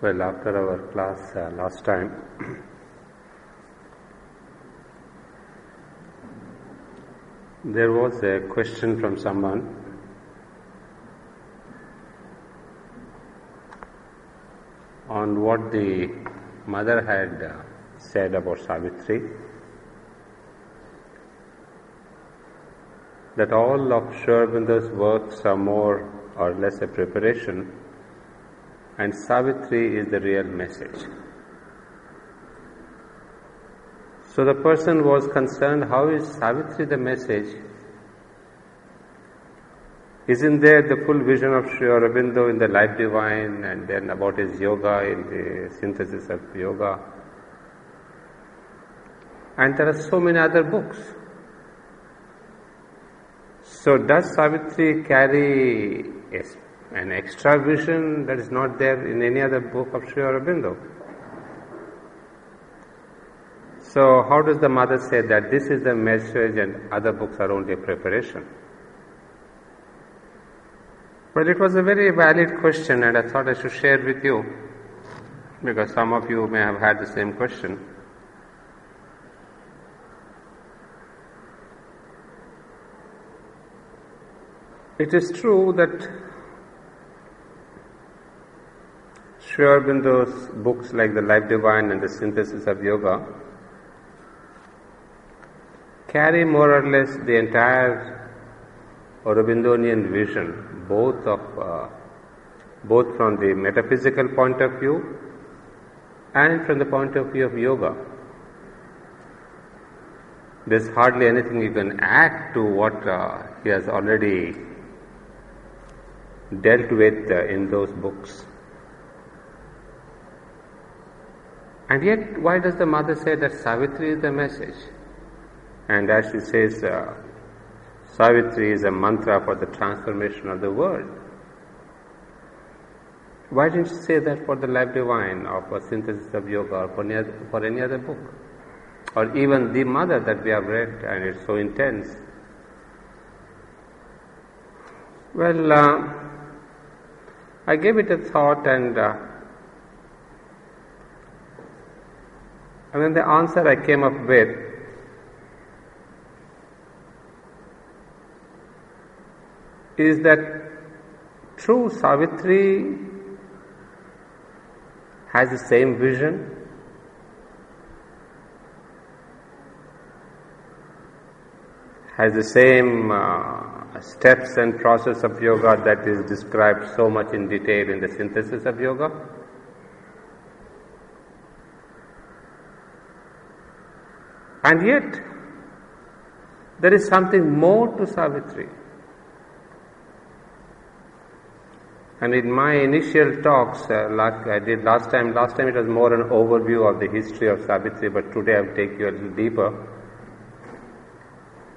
Well, after our class last time, there was a question from someone on what the mother had said about Savitri, that all of Aurobindo's works are more or less a preparation, and Savitri is the real message. So the person was concerned, how is Savitri the message? Isn't there the full vision of Sri Aurobindo in the Life Divine, and then about his yoga in the Synthesis of Yoga? And there are so many other books. So does Savitri carry an extra vision that is not there in any other book of Sri Aurobindo? So how does the mother say that this is the message and other books are only a preparation? Well, it was a very valid question, and I thought I should share with you, because some of you may have had the same question. It is true that Sri Aurobindo's books like the Life Divine and the Synthesis of Yoga carry more or less the entire Aurobindonian vision, both from the metaphysical point of view and from the point of view of yoga. There's hardly anything you can add to what he has already dealt with in those books. And yet, why does the mother say that Savitri is the message? And as she says, Savitri is a mantra for the transformation of the world. Why didn't she say that for the Life Divine or for Synthesis of Yoga or for any other book? Or even the Mother that we have read, and it's so intense. Well, I gave it a thought, and then the answer I came up with is that true, Savitri has the same vision, has the same steps and process of yoga that is described so much in detail in the Synthesis of Yoga. And yet, there is something more to Savitri. And in my initial talks, like I did last time it was more an overview of the history of Savitri, but today I'll take you a little deeper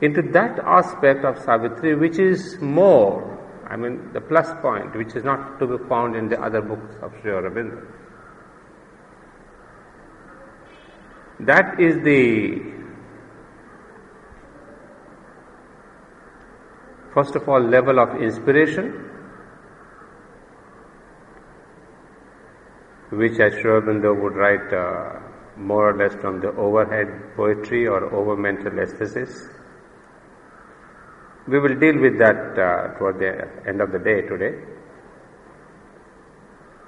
into that aspect of Savitri which is more, the plus point, which is not to be found in the other books of Sri Aurobindo. That is the, first of all, level of inspiration, which as Sri Aurobindo would write more or less from the overhead poetry or over mental aesthesis. We will deal with that toward the end of the day today.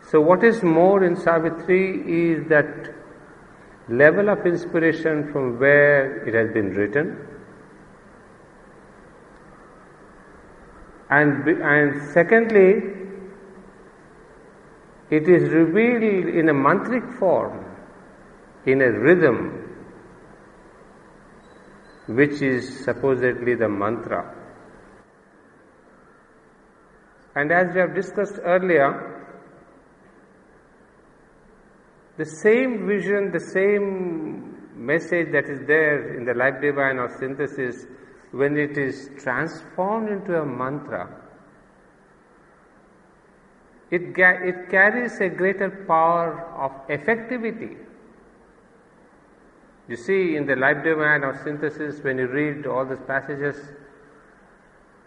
So what is more in Savitri is that level of inspiration from where it has been written, and secondly, it is revealed in a mantric form, in a rhythm, which is supposedly the mantra. And as we have discussed earlier, the same vision, the same message that is there in the Life Divine or Synthesis, when it is transformed into a mantra, it carries a greater power of effectivity. You see, in the Life Divine or Synthesis, when you read all these passages,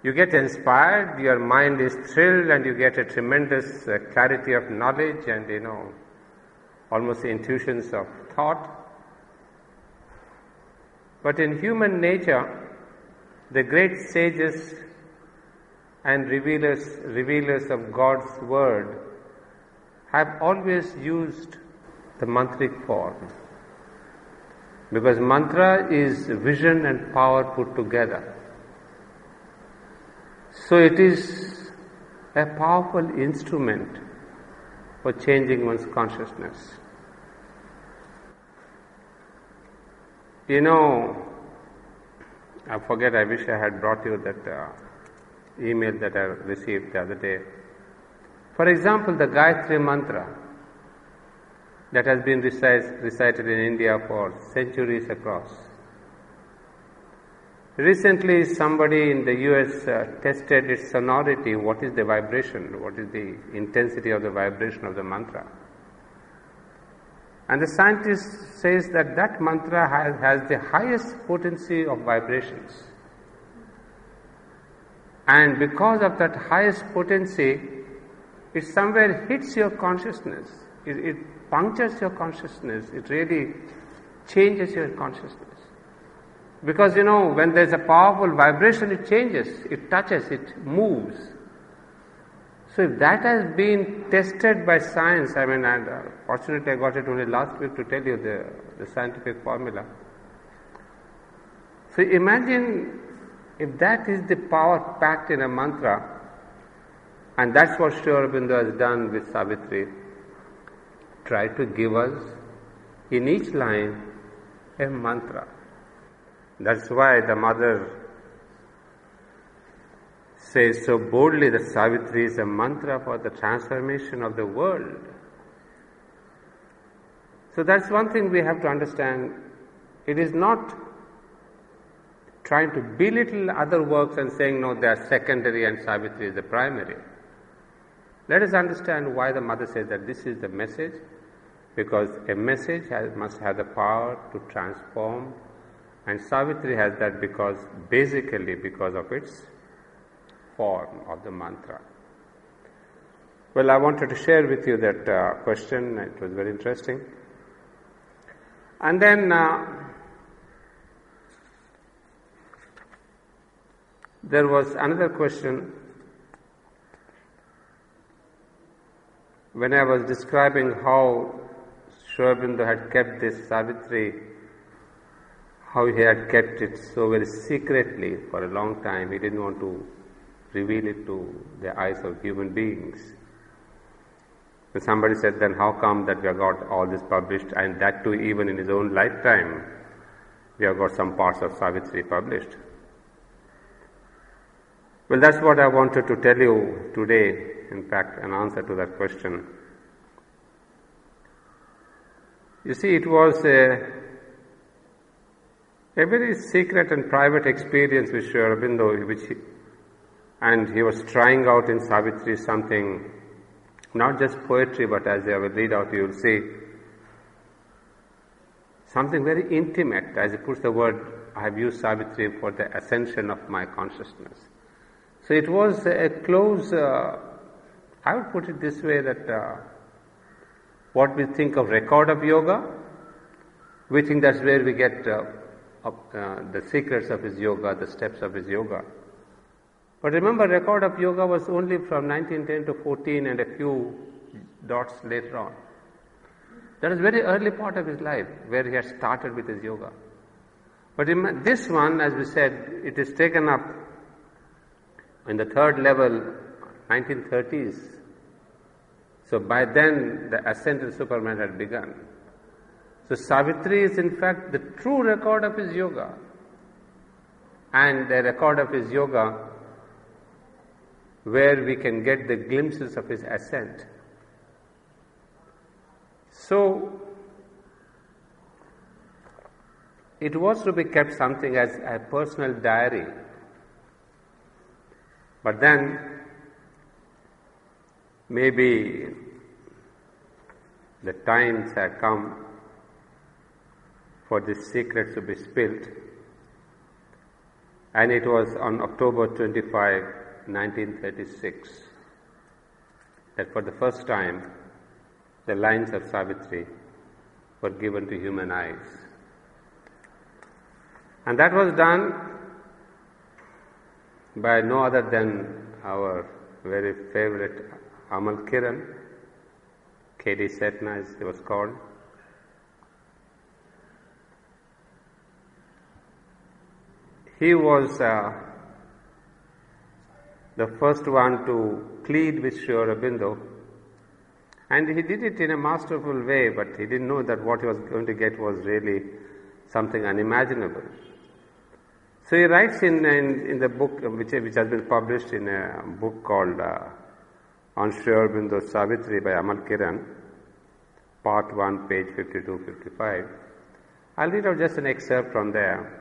you get inspired, your mind is thrilled, and you get a tremendous clarity of knowledge, and almost the intuitions of thought. But in human nature, the great sages and revealers of God's word have always used the mantric form. Because mantra is vision and power put together. So it is a powerful instrument for changing one's consciousness. You know, I wish I had brought you that email that I received the other day. For example, the Gayatri Mantra that has been recited in India for centuries across. Recently, somebody in the US tested its sonority, what is the vibration, what is the intensity of the vibration of the mantra. And the scientist says that that mantra has the highest potency of vibrations. And because of that highest potency, it somewhere hits your consciousness. It punctures your consciousness. It really changes your consciousness. Because when there's a powerful vibration, it changes, it touches, it moves. So if that has been tested by science, fortunately I got it only last week to tell you the scientific formula. So imagine if that is the power packed in a mantra, and that's what Sri Aurobindo has done with Savitri, try to give us in each line a mantra. That's why the mother says so boldly that Savitri is a mantra for the transformation of the world. So that's one thing we have to understand. It is not trying to belittle other works and saying no, they are secondary and Savitri is the primary. Let us understand why the mother says that this is the message, because a message must have the power to transform, and Savitri has that basically because of its form of the mantra. Well, I wanted to share with you that question. It was very interesting. And then there was another question. When I was describing how Sri Aurobindo had kept this Savitri, how he had kept it so very secretly for a long time, he didn't want to reveal it to the eyes of human beings. And somebody said, then how come that we have got all this published, and that too even in his own lifetime, we have got some parts of Savitri published? Well, that's what I wanted to tell you today, in fact, an answer to that question. You see, it was a very secret and private experience with Sri Aurobindo, and he was trying out in Savitri something, not just poetry, but as I will read out, you will see, something very intimate. As he puts the word, I have used Savitri for the ascension of my consciousness. So it was a close, I would put it this way, that what we think of record of yoga, we think that's where we get the secrets of his yoga, the steps of his yoga. But remember, record of yoga was only from 1910 to 14 and a few dots later on. That is very early part of his life, where he had started with his yoga. But this one, as we said, it is taken up in the third level, 1930s. So by then, the ascent of Superman had begun. So Savitri is in fact the true record of his yoga. And the record of his yoga where we can get the glimpses of his ascent. So it was to be kept something as a personal diary. But then maybe the times had come for this secret to be spilled, and it was on October 25, 1936, that for the first time the lines of Savitri were given to human eyes. And that was done by no other than our very favorite Amal Kiran, K.D. Setna as he was called. He was the first one to plead with Sri Aurobindo, and he did it in a masterful way, but he didn't know that what he was going to get was really something unimaginable. So he writes in the book, which has been published in a book called On Sri Aurobindo Savitri by Amal Kiran, Part 1, page 52-55. I'll read out just an excerpt from there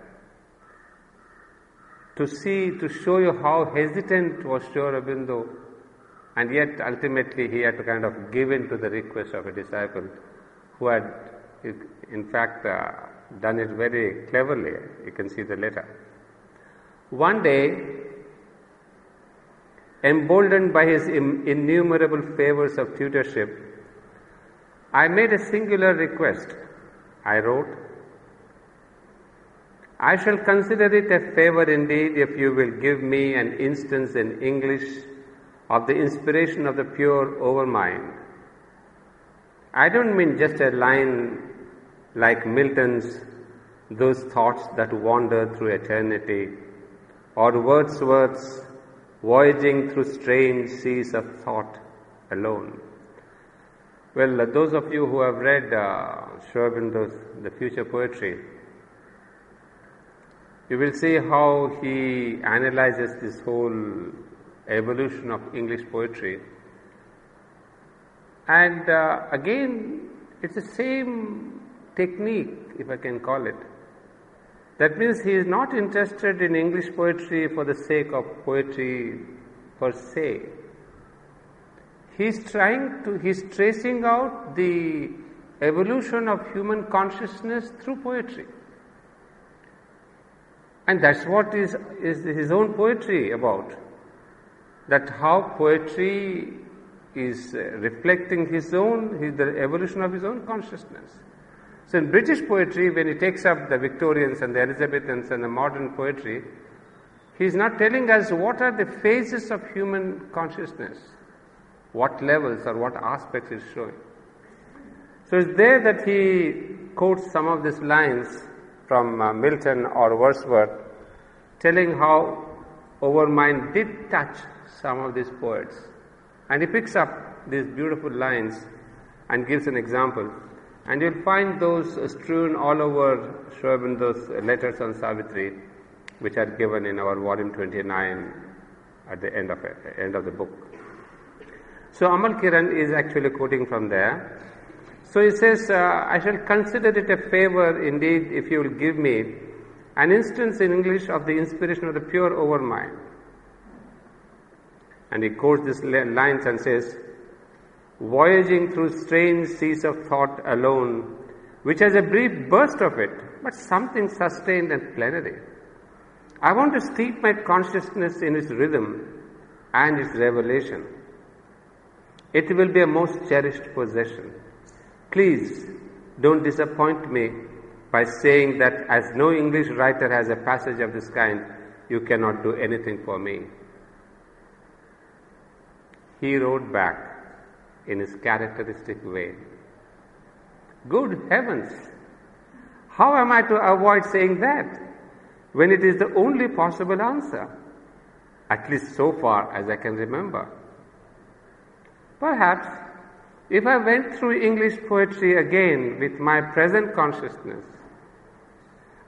to show you how hesitant was Sri Aurobindo, and yet ultimately he had to kind of give in to the request of a disciple who had in fact done it very cleverly. You can see the letter. One day, emboldened by his innumerable favors of tutorship, I made a singular request. I wrote, I shall consider it a favor indeed if you will give me an instance in English of the inspiration of the pure overmind. I don't mean just a line like Milton's, those thoughts that wander through eternity, or Wordsworth's voyaging through strange seas of thought alone. Well, those of you who have read Sri Aurobindo's The Future Poetry, you will see how he analyzes this whole evolution of English poetry. And again, it's the same technique, if I can call it. That means he is not interested in English poetry for the sake of poetry per se. He's tracing out the evolution of human consciousness through poetry. And that's what is his own poetry about. That how poetry is reflecting the evolution of his own consciousness. So in British poetry, when he takes up the Victorians and the Elizabethans and the modern poetry, he is not telling us what are the phases of human consciousness, what levels or what aspects is showing. So it's there that he quotes some of these lines from Milton or Wordsworth, telling how overmind did touch some of these poets. And he picks up these beautiful lines and gives an example. And you'll find those strewn all over Sri Aurobindo's letters on Savitri, which are given in our volume 29 at the end of the book. So Amal Kiran is actually quoting from there. So he says, I shall consider it a favor indeed if you will give me an instance in English of the inspiration of the pure overmind. And he quotes these lines and says, voyaging through strange seas of thought alone, which has a brief burst of it, but something sustained and plenary. I want to steep my consciousness in its rhythm and its revelation. It will be a most cherished possession. Please don't disappoint me by saying that as no English writer has a passage of this kind, you cannot do anything for me. He wrote back in his characteristic way, good heavens, how am I to avoid saying that when it is the only possible answer, at least so far as I can remember? Perhaps if I went through English poetry again with my present consciousness,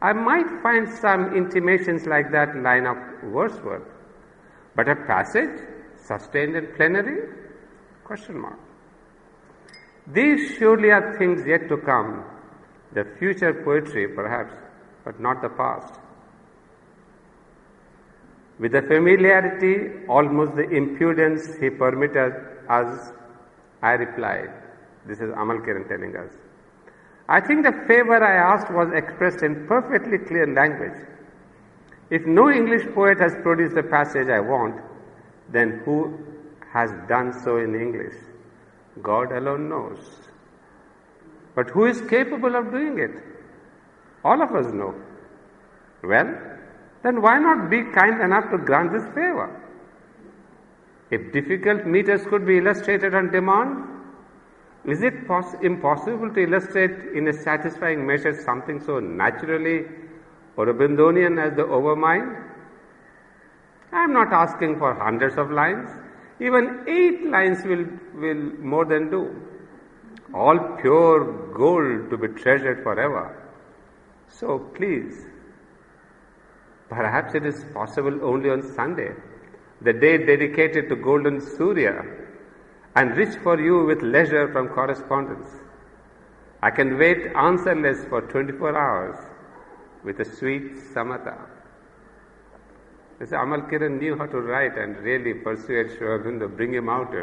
I might find some intimations like that line of Wordsworth, but a passage sustained and plenary? ? These surely are things yet to come, the future poetry perhaps, but not the past. With a familiarity, almost the impudence he permitted us, I replied, this is Amal Kiran telling us, I think the favor I asked was expressed in perfectly clear language. If no English poet has produced the passage I want, then who has done so in English? God alone knows. But who is capable of doing it? All of us know. Well, then why not be kind enough to grant this favor? If difficult meters could be illustrated on demand, is it impossible to illustrate in a satisfying measure something so naturally Aurobindonian as the overmind? I am not asking for hundreds of lines. Even 8 lines will more than do. All pure gold to be treasured forever. So please, perhaps it is possible only on Sunday, the day dedicated to golden Surya, and rich for you with leisure from correspondence. I can wait answerless for 24 hours with a sweet samatha. This Amal Kiran knew how to write and really persuade Sri Aurobindo, bring him out,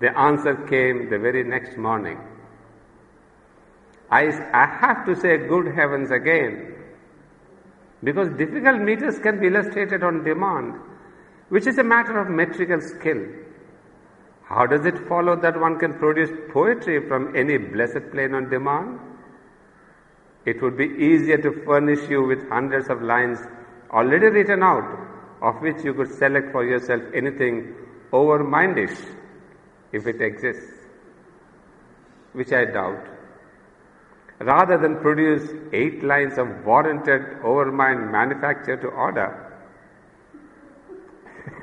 The answer came the very next morning. I have to say good heavens again, because difficult meters can be illustrated on demand, which is a matter of metrical skill. How does it follow that one can produce poetry from any blessed plane on demand? It would be easier to furnish you with hundreds of lines already written out, of which you could select for yourself anything over-mindish, if it exists, which I doubt, rather than produce 8 lines of warranted overmind manufacture to order.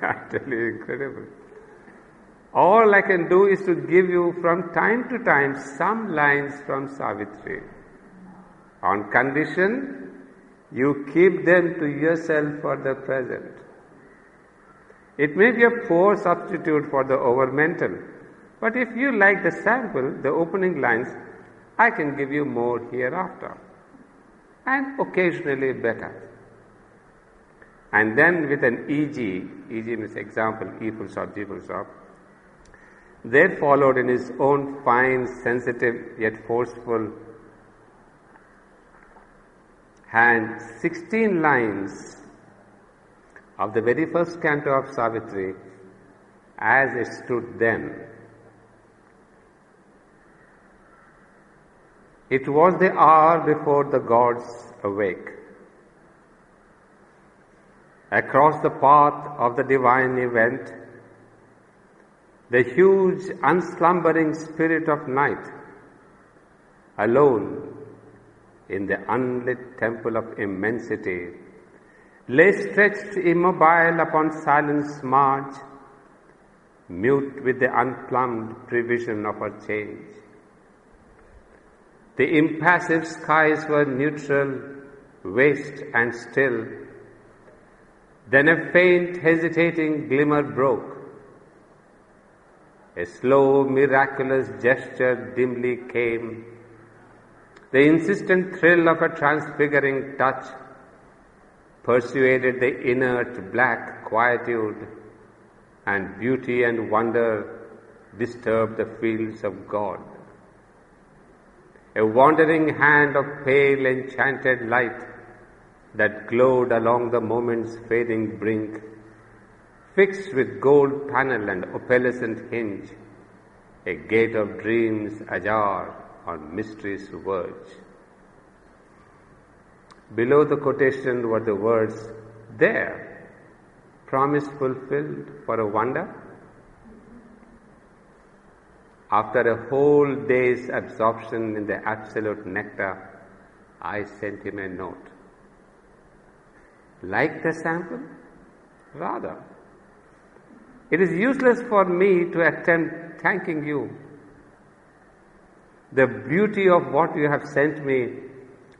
I tell you, incredible. All I can do is to give you from time to time some lines from Savitri, on condition you keep them to yourself for the present. It may be a poor substitute for the over-mental, but if you like the sample, the opening lines, I can give you more hereafter, and occasionally better. And then with an e.g. means example, E full stop, G full stop, there followed in his own fine, sensitive, yet forceful hand 16 lines of the very first canto of Savitri as it stood then. It was the hour before the gods awake. Across the path of the divine event, the huge unslumbering spirit of night, alone in the unlit temple of immensity, lay stretched immobile upon silence marge, mute with the unplumbed prevision of her change. The impassive skies were neutral, waste and still. Then a faint, hesitating glimmer broke. A slow, miraculous gesture dimly came. The insistent thrill of a transfiguring touch persuaded the inert black quietude, and beauty and wonder disturbed the fields of God. A wandering hand of pale, enchanted light that glowed along the moment's fading brink, fixed with gold panel and opalescent hinge, a gate of dreams ajar on mystery's verge. Below the quotation were the words, "There, promise fulfilled for a wonder." After a whole day's absorption in the absolute nectar, I sent him a note. Like the sample? Rather. It is useless for me to attempt thanking you. The beauty of what you have sent me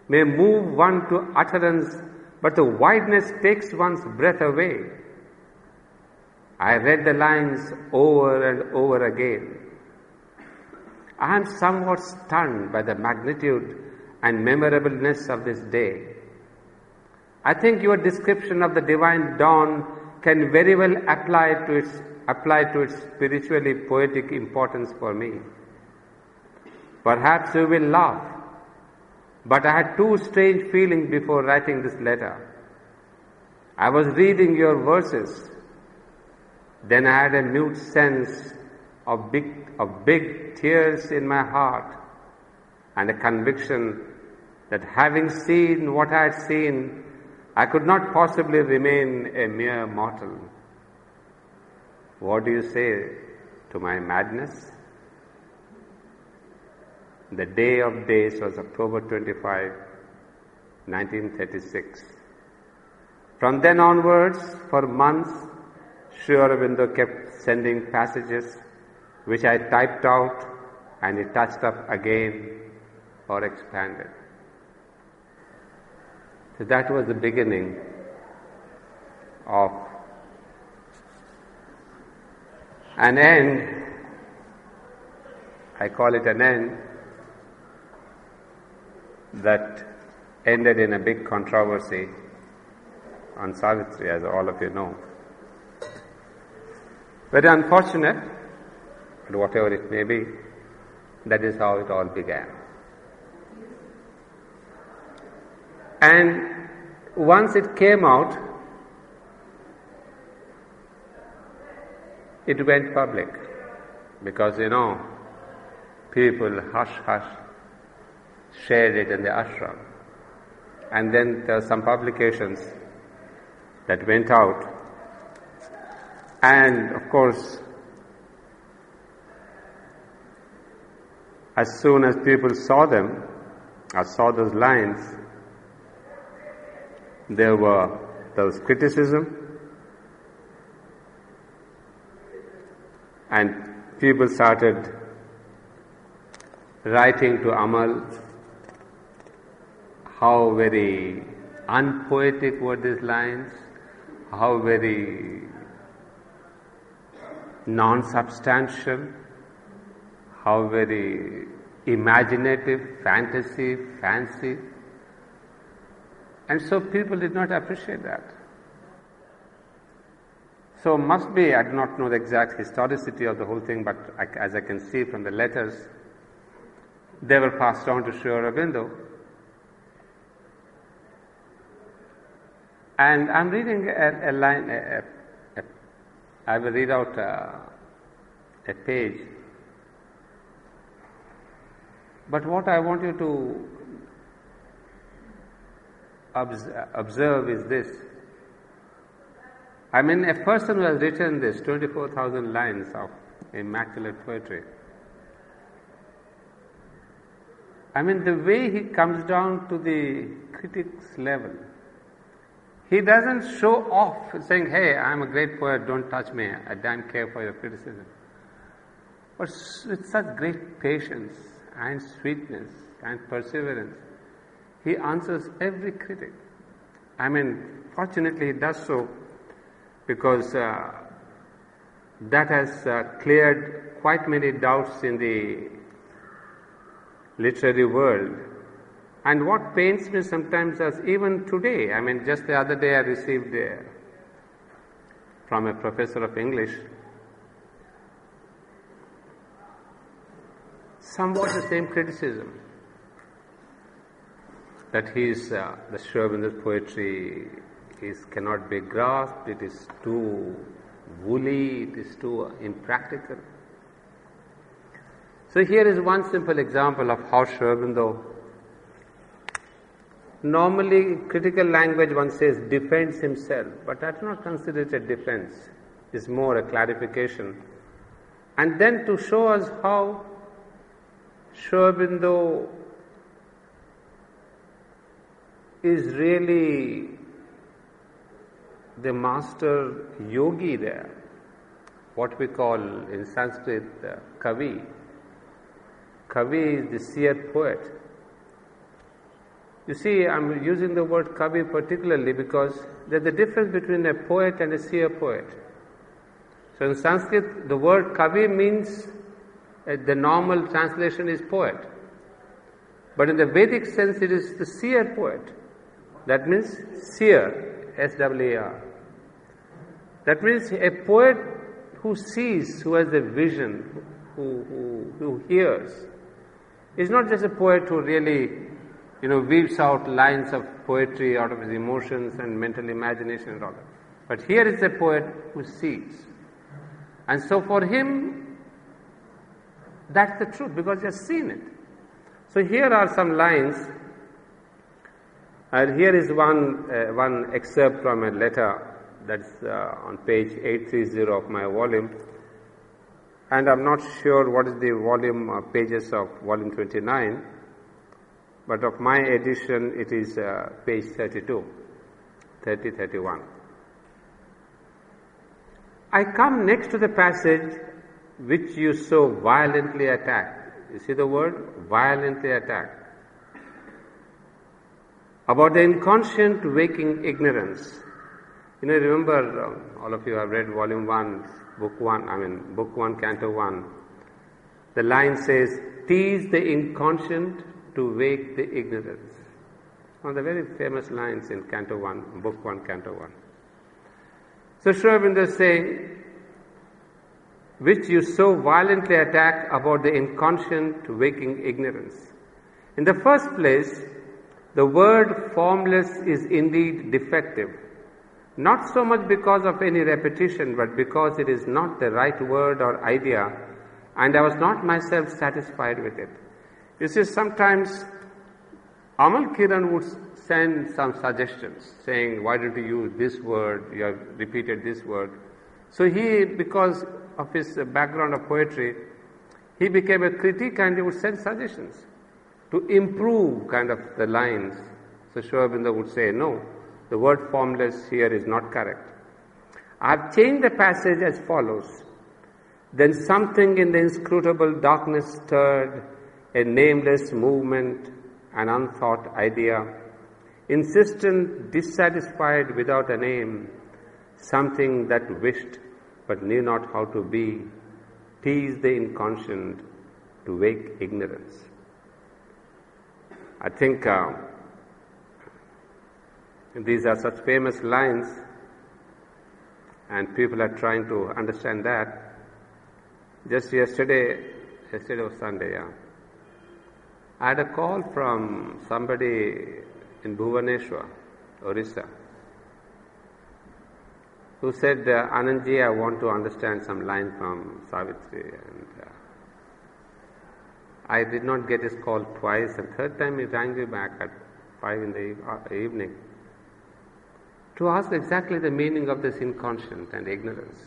may move one to utterance, but the wideness takes one's breath away. I read the lines over and over again. I am somewhat stunned by the magnitude and memorableness of this day. I think your description of the divine dawn can very well apply to its spiritually poetic importance for me. Perhaps you will laugh, but I had two strange feelings before writing this letter. I was reading your verses, then I had a mute sense of big tears in my heart and a conviction that having seen what I had seen, I could not possibly remain a mere mortal. What do you say to my madness? The day of days was October 25, 1936. From then onwards, for months, Sri Aurobindo kept sending passages which I typed out and he touched up again or expanded. So that was the beginning of an end. I call it an end that ended in a big controversy on Savitri, as all of you know. Very unfortunate, but whatever it may be, that is how it all began. And once it came out, it went public, because people hush shared it in the ashram. And then there were some publications that went out. And of course, as soon as people saw them, or saw those lines, there was criticism, and people started writing to Amal how very unpoetic were these lines, how very non-substantial, how very imaginative, fancy. And so people did not appreciate that. So must be, I do not know the exact historicity of the whole thing, but as I can see from the letters, they were passed on to Sri Aurobindo. And I'm reading a line, I will read out a page. But what I want you to observe is this. I mean, a person who has written this 24,000 lines of immaculate poetry, I mean, the way he comes down to the critic's level, he doesn't show off saying, hey, I'm a great poet, don't touch me, I don't care for your criticism. But with such great patience and sweetness and perseverance, he answers every critic. I mean, fortunately he does so because that has cleared quite many doubts in the literary world. And what pains me sometimes is even today, I mean, just the other day I received from a professor of English somewhat the same criticism, that the Sri Aurobindo's poetry cannot be grasped, it is too woolly, it is too impractical. So here is one simple example of how Sri Aurobindo, normally critical language one says defends himself, but I do not consider it a defense, it's more a clarification. And then to show us how Sri Aurobindo is really the master yogi there, what we call in Sanskrit kavi. Kavi is the seer poet. You see, I'm using the word kavi particularly because there's a difference between a poet and a seer poet. So in Sanskrit, the word kavi means, the normal translation is poet. But in the Vedic sense, it is the seer poet. That means seer, S-W-A-R. That means a poet who sees, who has a vision, who hears. Is not just a poet who really, weaves out lines of poetry out of his emotions and mental imagination and all that. But here is a poet who sees. And so for him, that's the truth, because he has seen it. So here are some lines, and here is one excerpt from a letter that's on page 830 of my volume, and I'm not sure what is the volume pages of volume 29, but of my edition it is page 31. I come next to the passage which you so violently attack. You see the word? Violently attack. About the inconscient waking ignorance. You know, remember, all of you have read volume 1, book 1, canto 1. The line says, tease the inconscient to wake the ignorance. One of the very famous lines in canto 1, book 1, canto 1. So Aurobindo is saying, which you so violently attack about the inconscient waking ignorance. In the first place, the word formless is indeed defective, not so much because of any repetition, but because it is not the right word or idea, and I was not myself satisfied with it. You see, sometimes Amal Kiran would send some suggestions, saying, why don't you use this word, you have repeated this word. So he, because of his background of poetry, he became a critic and he would send suggestions to improve kind of the lines. So Aurobindo would say, no, the word formless here is not correct. I have changed the passage as follows. Then something in the inscrutable darkness stirred, a nameless movement, an unthought idea, insistent, dissatisfied without a name, something that wished but knew not how to be, tease the inconscient to wake ignorance. I think these are such famous lines, and people are trying to understand that. Just yesterday was Sunday, yeah, I had a call from somebody in Bhubaneswar, Orissa, who said, Anandji, I want to understand some line from Savitri. And I did not get his call twice, and third time he rang me back at 5 in the evening to ask exactly the meaning of this inconscient and ignorance.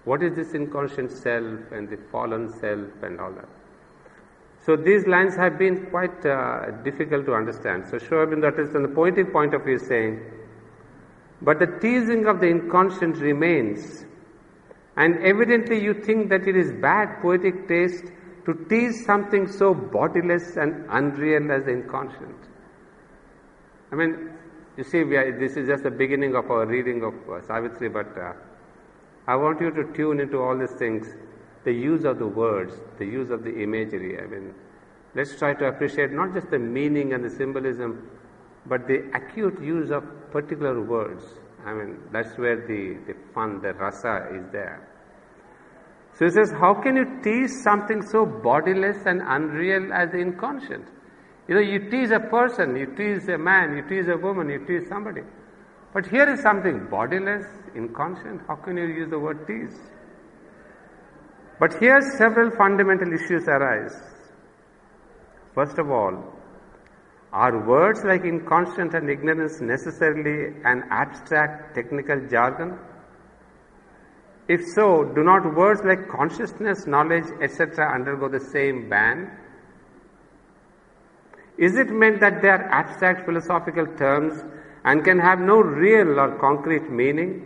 What is this inconscient self and the fallen self and all that? So these lines have been quite difficult to understand. So Aurobindo, that is from the poetic point of view, is saying, but the teasing of the inconscient remains, and evidently you think that it is bad poetic taste to tease something so bodiless and unreal as the inconscient. I mean, you see, this is just the beginning of our reading of Savitri, but I want you to tune into all these things, the use of the words, the use of the imagery. I mean, let's try to appreciate not just the meaning and the symbolism, but the acute use of particular words. I mean, that's where the fun, the rasa is there. So he says, how can you tease something so bodiless and unreal as the inconscient? You know, you tease a person, you tease a man, you tease a woman, you tease somebody. But here is something bodiless, inconscient. How can you use the word tease? But here several fundamental issues arise. First of all, are words like inconscient and ignorance necessarily an abstract technical jargon? If so, do not words like consciousness, knowledge, etc. undergo the same ban? Is it meant that they are abstract philosophical terms and can have no real or concrete meaning,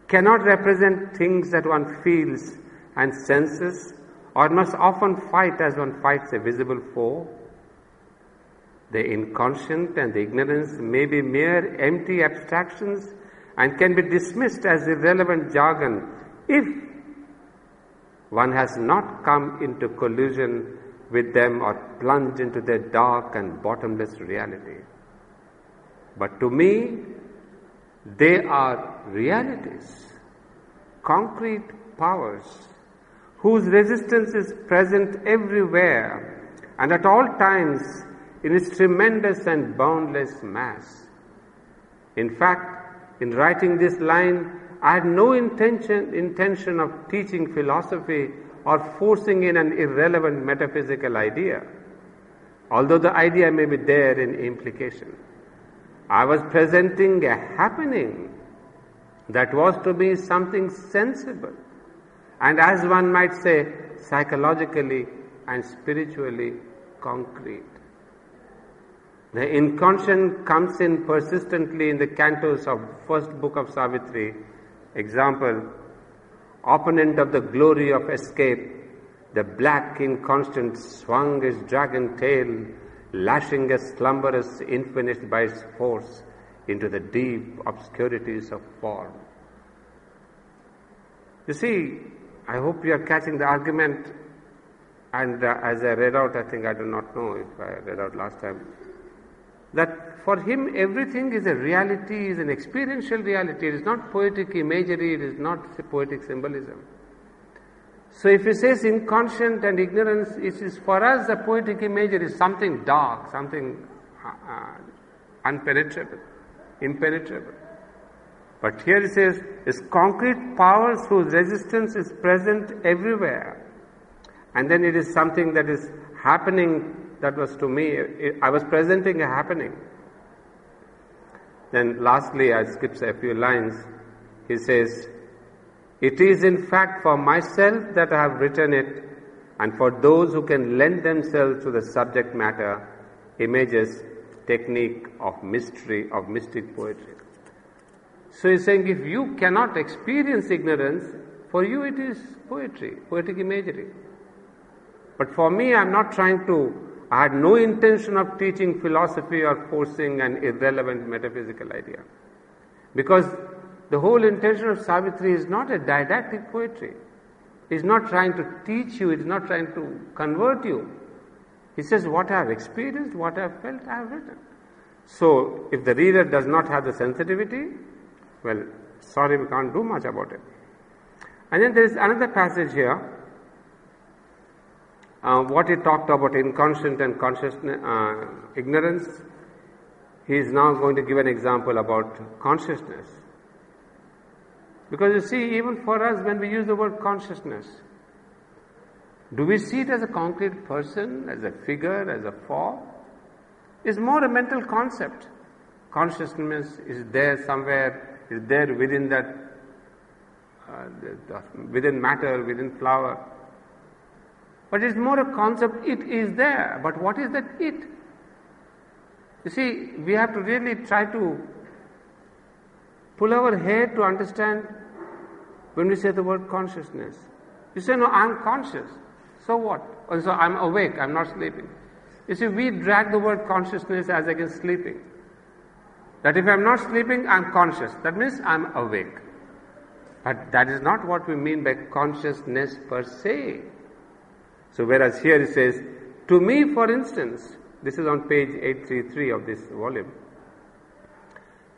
cannot represent things that one feels and senses, or must often fight as one fights a visible foe? The inconscient and the ignorance may be mere empty abstractions and can be dismissed as irrelevant jargon if one has not come into collusion with them or plunged into their dark and bottomless reality. But to me, they are realities, concrete powers, whose resistance is present everywhere and at all times in its tremendous and boundless mass. In fact, in writing this line, I had no intention of teaching philosophy or forcing in an irrelevant metaphysical idea. although the idea may be there in implication. I was presenting a happening that was to be something sensible, and as one might say, psychologically and spiritually concrete. The inconscient comes in persistently in the cantos of first book of Savitri. Example, opponent of the glory of escape, the black inconscient swung his dragon tail, lashing a slumberous infinite by its force into the deep obscurities of form. You see, I hope you are catching the argument, and as I read out, I think I do not know if I read out last time, that for him everything is a reality, is an experiential reality. It is not poetic imagery, it is not poetic symbolism. So if he says inconscient and ignorance, it is for us the poetic imagery is something dark, something unpenetrable, impenetrable. But here he says, is concrete powers whose resistance is present everywhere. And then it is something that is happening. That was to me, I was presenting a happening. Then lastly, I skipped a few lines. He says, it is in fact for myself that I have written it, and for those who can lend themselves to the subject matter, images, technique of mystery, of mystic poetry. So he's saying, if you cannot experience ignorance, for you it is poetry, poetic imagery. But for me, I had no intention of teaching philosophy or forcing an irrelevant metaphysical idea. Because the whole intention of Savitri is not a didactic poetry. He's not trying to teach you, he's not trying to convert you. He says, what I have experienced, what I have felt, I have written. So, if the reader does not have the sensitivity, well, sorry, we can't do much about it. And then there is another passage here, what he talked about inconscient and consciousness, ignorance. He is now going to give an example about consciousness. Because you see, even for us, when we use the word consciousness, do we see it as a concrete person, as a figure, as a form? It's more a mental concept. Consciousness is there somewhere, is there within that, within matter, within flower. But it's more a concept, it is there. But what is that it? You see, we have to really try to pull our head to understand when we say the word consciousness. You say, no, I'm conscious. So what? Or so I'm awake, I'm not sleeping. You see, we drag the word consciousness as against sleeping. That if I'm not sleeping, I'm conscious. That means I'm awake. But that is not what we mean by consciousness per se. So whereas here it says, to me, for instance, this is on page 833 of this volume.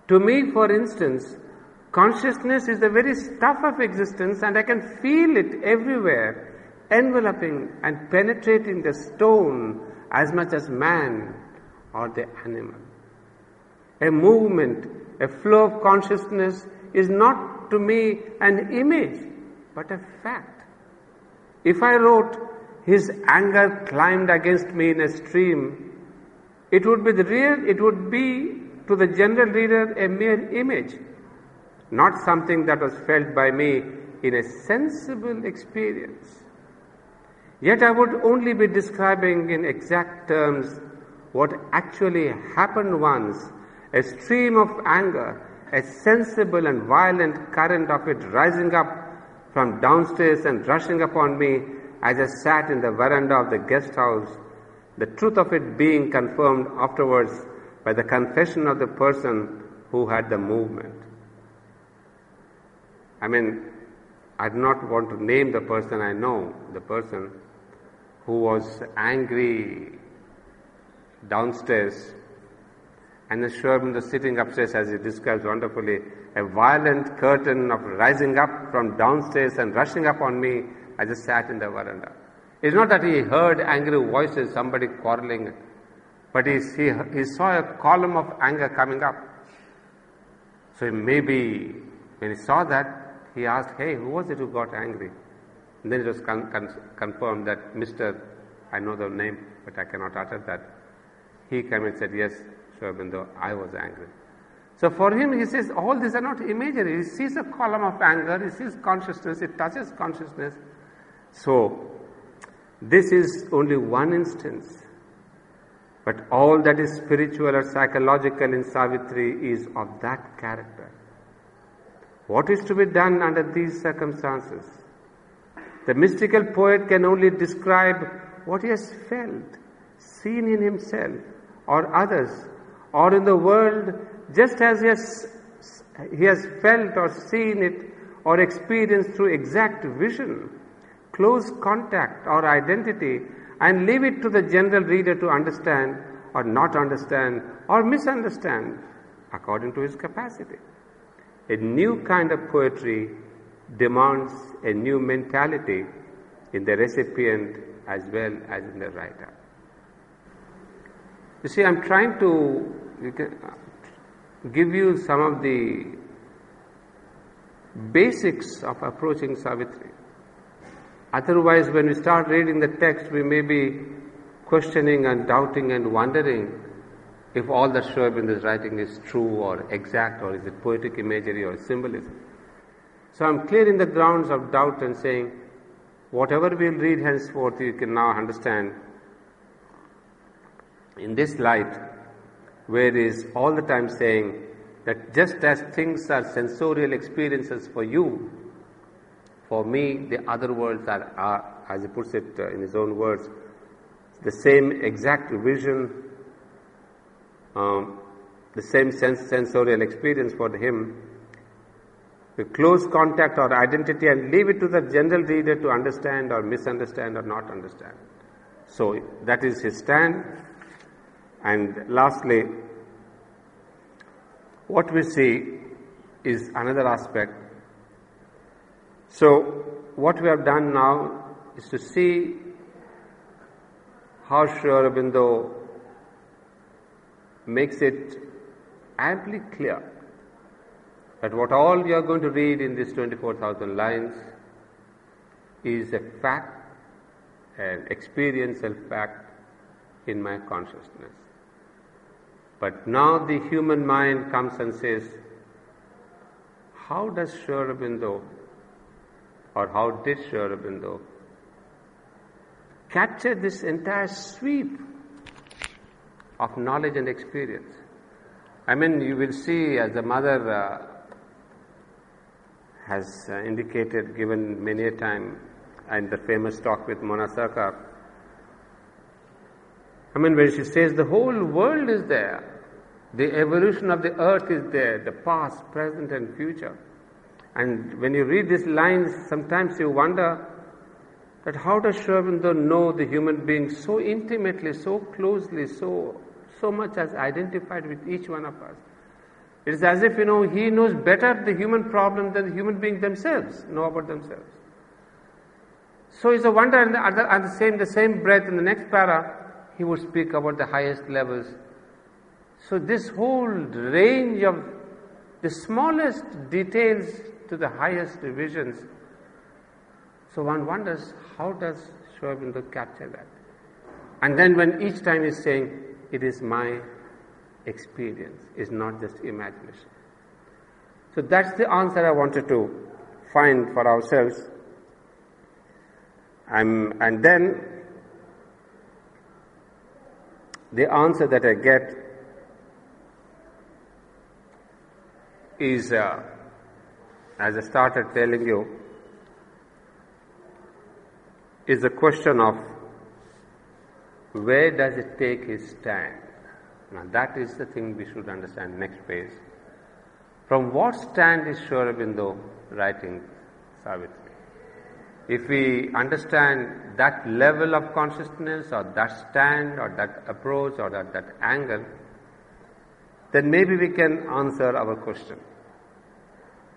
To me, for instance, consciousness is the very stuff of existence, and I can feel it everywhere, enveloping and penetrating the stone as much as man or the animal. A movement, a flow of consciousness is not to me an image, but a fact. If I wrote, his anger climbed against me in a stream, it would be to the general reader a mere image, not something that was felt by me in a sensible experience. Yet I would only be describing in exact terms what actually happened once, a stream of anger, a sensible and violent current of it rising up from downstairs and rushing upon me as I sat in the veranda of the guest house, the truth of it being confirmed afterwards by the confession of the person who had the movement. I mean, I do not want to name the person, I know the person who was angry downstairs, and the Aurobindo sitting upstairs, as he describes wonderfully, a violent curtain of rising up from downstairs and rushing up on me as I sat in the veranda. It's not that he heard angry voices, somebody quarreling, but he saw a column of anger coming up. So maybe when he saw that, he asked, hey, who was it who got angry? And then it was confirmed that Mr., I know the name, but I cannot utter that, he came and said, yes, Sri Aurobindo, I was angry. So for him, he says, all these are not imagery. He sees a column of anger, he sees consciousness, it touches consciousness. So, this is only one instance. But all that is spiritual or psychological in Savitri is of that character. What is to be done under these circumstances? The mystical poet can only describe what he has felt, seen in himself or others, or in the world, just as he has felt or seen it or experienced through exact vision, close contact or identity, and leave it to the general reader to understand or not understand or misunderstand according to his capacity. A new kind of poetry demands a new mentality in the recipient as well as in the writer. You see, I'm trying to give you some of the basics of approaching Savitri. Otherwise, when we start reading the text, we may be questioning and doubting and wondering if all that Sri Aurobindo is writing is true or exact, or is it poetic imagery or symbolism. So I'm clearing the grounds of doubt and saying, whatever we'll read henceforth, you can now understand in this light, where he is all the time saying that just as things are sensorial experiences for you, for me, the other worlds are, as he puts it in his own words, the same exact vision, the same sensorial experience for him, with close contact or identity, and leave it to the general reader to understand or misunderstand or not understand. So that is his stand. And lastly, what we see is another aspect. So what we have done now is to see how Sri Aurobindo makes it amply clear that what all you are going to read in these 24,000 lines is a fact, an experiential fact in my consciousness. But now the human mind comes and says, how does Sri Aurobindo, or how did Sri Aurobindo capture this entire sweep of knowledge and experience? I mean, you will see, as the mother has indicated, given many a time in the famous talk with Mona Sarkar, I mean, when she says the whole world is there, the evolution of the earth is there, the past, present and future. And when you read these lines, sometimes you wonder that how does Sri Aurobindo know the human being so intimately, so closely, so much as identified with each one of us. It is as if, he knows better the human problem than the human beings themselves know about themselves. So it's a wonder, and the same breath, in the next para, he would speak about the highest levels. So this whole range of the smallest details to the highest visions. So one wonders, how does Sri Aurobindo capture that? And then when each time he's saying, it is my experience, it's not just imagination. So that's the answer I wanted to find for ourselves. And then the answer that I get is, as I started telling you, is the question of where does it take his stand? Now that is the thing we should understand next phase. From what stand is Sri Aurobindo writing Savitri? If we understand that level of consciousness or that stand or that approach or that angle, then maybe we can answer our question.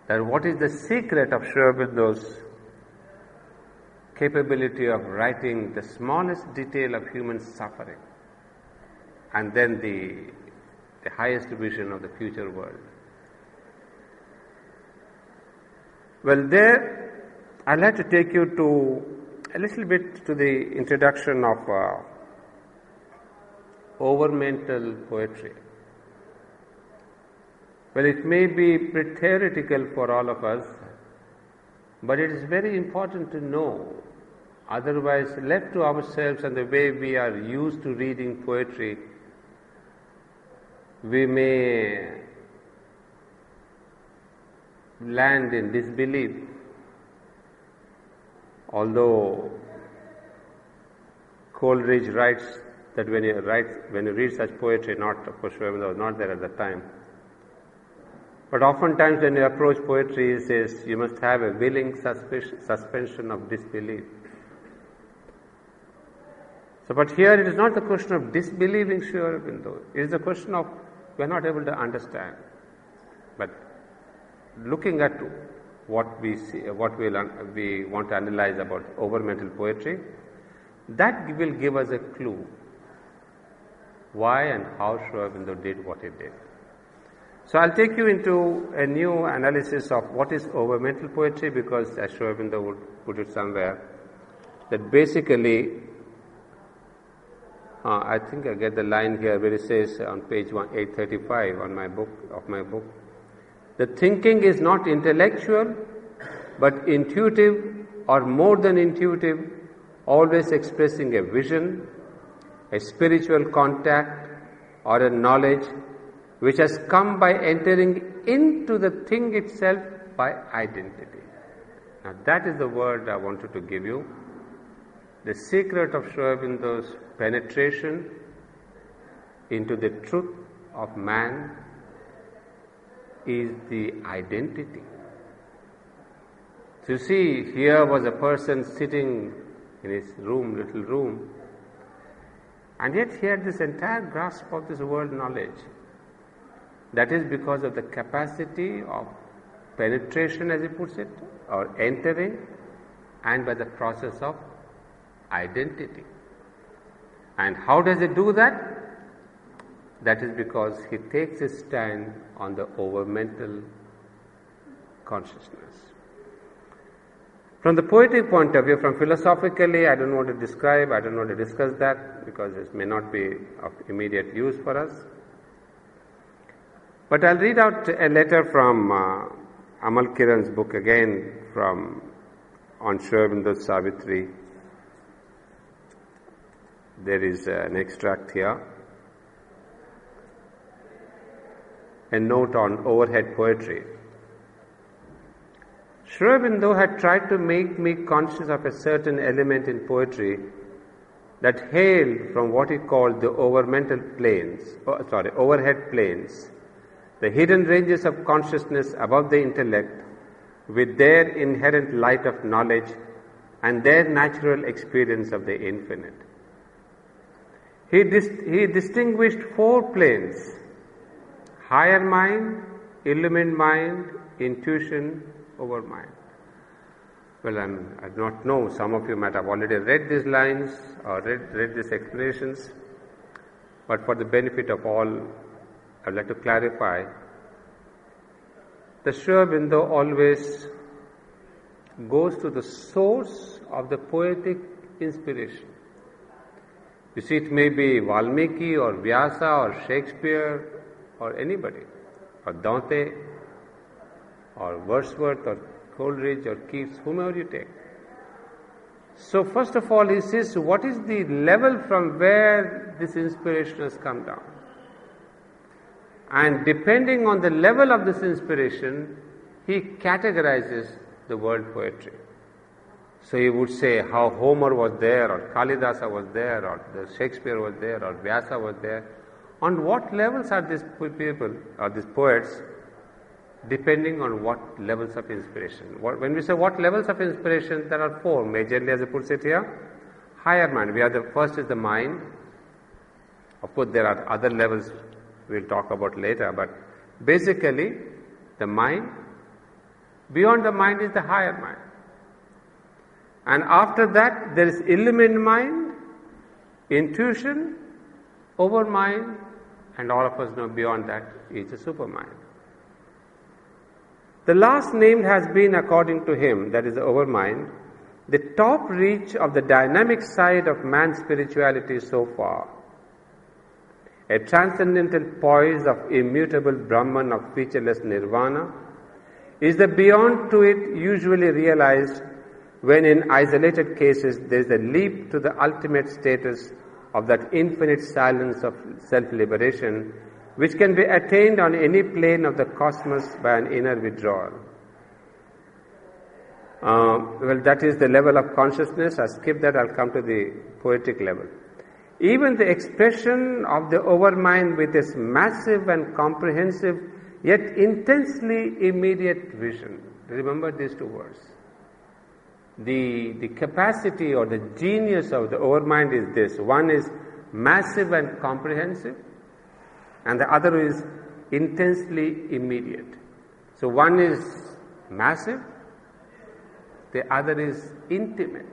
That what is the secret of Sri Aurobindo's capability of writing the smallest detail of human suffering and then the highest vision of the future world? Well, there I'd like to take you to a little bit to the introduction of over-mental poetry. Well, it may be pretty theoretical for all of us, but it is very important to know. Otherwise, left to ourselves and the way we are used to reading poetry, we may land in disbelief. Although Coleridge writes that when you read such poetry, not of course Aurobindo was not there at the time, but oftentimes when you approach poetry, he says you must have a willing suspension of disbelief. So, but here it is not the question of disbelieving Sri Aurobindo. It is a question of we are not able to understand. But looking at what we see, what we want to analyze about over-mental poetry, that will give us a clue why and how Sri Aurobindo did what he did. So I'll take you into a new analysis of what is over-mental poetry, because as Sri Aurobindo would put it somewhere, that basically, I think I get the line here where it says on page 835 on my book, the thinking is not intellectual, but intuitive or more than intuitive, always expressing a vision, a spiritual contact, or a knowledge which has come by entering into the thing itself by identity. Now that is the word I wanted to give you. The secret of Sri Aurobindo's penetration into the truth of man is the identity. So you see, here was a person sitting in his room, little room, and yet he had this entire grasp of this world knowledge. That is because of the capacity of penetration, as he puts it, or entering, and by the process of identity. And how does he do that? That is because he takes his stand on the over-mental consciousness. From the poetic point of view, from philosophically, I don't want to discuss that because it may not be of immediate use for us. But I'll read out a letter from Amal Kiran's book again on Sri Aurobindo's Savitri. There is an extract here. A note on overhead poetry. Sri Aurobindo had tried to make me conscious of a certain element in poetry that hailed from what he called the overhead planes, the hidden ranges of consciousness above the intellect, with their inherent light of knowledge and their natural experience of the infinite. He distinguished 4 planes: higher mind, illumined mind, intuition, over mind. Well, I do not know, some of you might have already read these lines or read these explanations, but for the benefit of all, I would like to clarify that Sri Aurobindo always goes to the source of the poetic inspiration. You see, it may be Valmiki or Vyasa or Shakespeare or anybody, or Dante or Wordsworth or Coleridge or Keats, whomever you take. So first of all, he says, what is the level from where this inspiration has come down? And depending on the level of this inspiration, he categorizes the world poetry. So he would say how Homer was there, or Kalidasa was there, or the Shakespeare was there, or Vyasa was there. On what levels are these people, or these poets, depending on what levels of inspiration. When we say what levels of inspiration, there are 4 majorly, as he puts it here. Higher mind. First is the mind. Of course, there are other levels we'll talk about later, but basically the mind. Beyond the mind is the higher mind. And after that, there is illumined mind, intuition, over mind, and all of us know beyond that is the supermind. The last named has been, according to him, that is the overmind, the top reach of the dynamic side of man's spirituality so far. a transcendental poise of immutable Brahman, of featureless nirvana, is the beyond to it usually realized when in isolated cases there is a leap to the ultimate status of that infinite silence of self-liberation which can be attained on any plane of the cosmos by an inner withdrawal. Well, that is the level of consciousness. I'll skip that, I'll come to the poetic level. Even the expression of the overmind with its massive and comprehensive yet intensely immediate vision. Remember these two words. The capacity or the genius of the overmind is this. One is massive and comprehensive, and the other is intensely immediate. So one is massive, the other is intimate.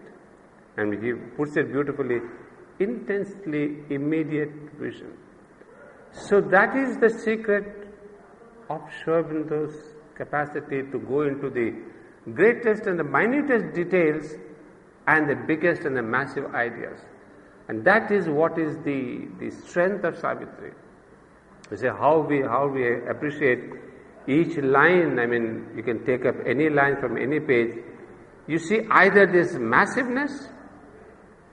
And he puts it beautifully, intensely immediate vision. So that is the secret of Aurobindo's capacity to go into the greatest and the minutest details and the biggest and the massive ideas. And that is what is the strength of Savitri. You see how we appreciate each line. I mean, you can take up any line from any page. You see either this massiveness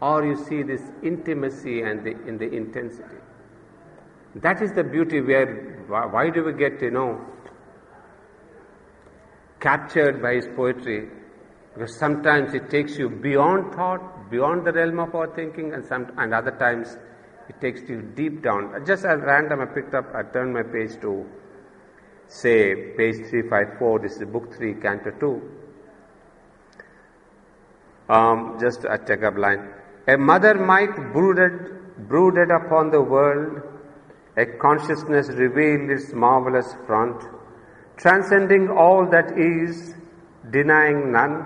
or you see this intimacy and in the intensity. That is the beauty where, why do we get, captured by his poetry? Because sometimes it takes you beyond thought, beyond the realm of our thinking, and other times it takes you deep down. Just at random, I turned my page to, say, page 354. This is book 3, canto 2. Just a take-up line. A mother might brooded upon the world, a consciousness revealed its marvelous front, transcending all that is, denying none,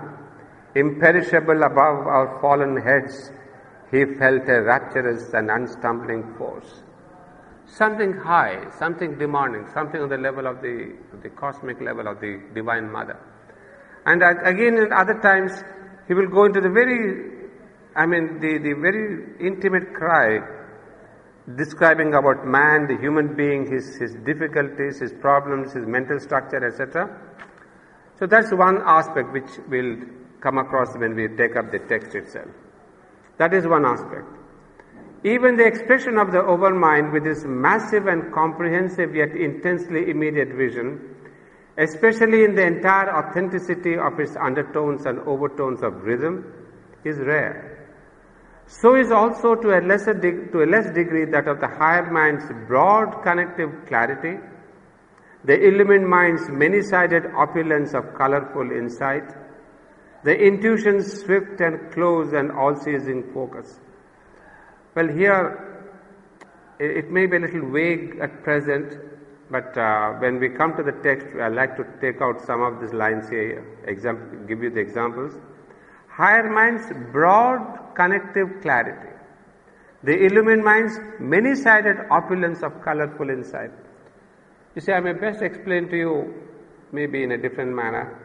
imperishable above our fallen heads, he felt a rapturous and unstumbling force. Something high, something demanding, something on the level of the cosmic level of the Divine Mother. And again, in other times, he will go into the very intimate cry, describing about man, the human being, his difficulties, his problems, his mental structure, etc. So that's one aspect which will come across when we take up the text itself. That is one aspect. Even the expression of the overmind with its massive and comprehensive yet intensely immediate vision, especially in the entire authenticity of its undertones and overtones of rhythm, is rare. So is also to a less degree that of the higher mind's broad connective clarity, the illumined mind's many-sided opulence of colorful insight, the intuition's swift and close and all-seizing focus. Well, here it may be a little vague at present, but when we come to the text, I'd like to take out some of these lines here, give you the examples. Higher mind's broad connective clarity, the illumined mind's many-sided opulence of colorful insight. You see, I may best explain to you maybe in a different manner.